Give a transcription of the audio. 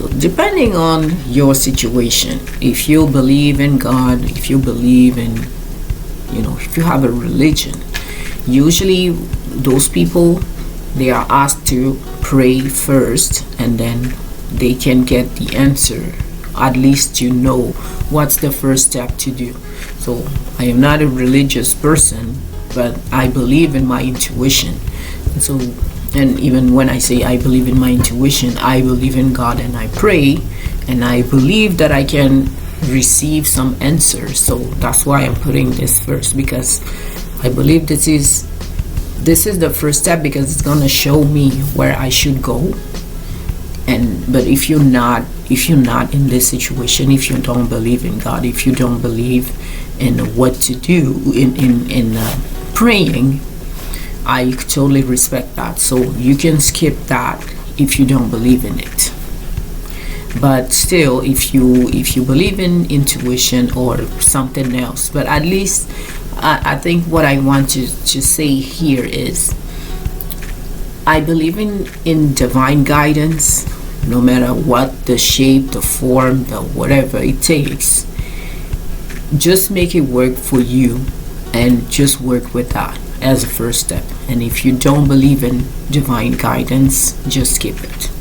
depending on your situation, if you believe in God, if you believe in, if you have a religion, usually those people, they are asked to pray first, and then they can get the answer. At least you know what's the first step to do. So I am not a religious person, but I believe in my intuition. And even when I say I believe in my intuition, I believe in God, and I pray, and I believe that I can receive some answers. So that's why I'm putting this first, because I believe this is the first step, because it's gonna show me where I should go. But if you're not in this situation, if you don't believe in God, if you don't believe in what to do in praying, I totally respect that. So you can skip that if you don't believe in it. But still, if you believe in intuition or something else, but at least I think what I want to say here is, I believe in divine guidance, no matter what the shape, the form, the whatever it takes. Just make it work for you, and just work with that as a first step. And if you don't believe in divine guidance, just skip it.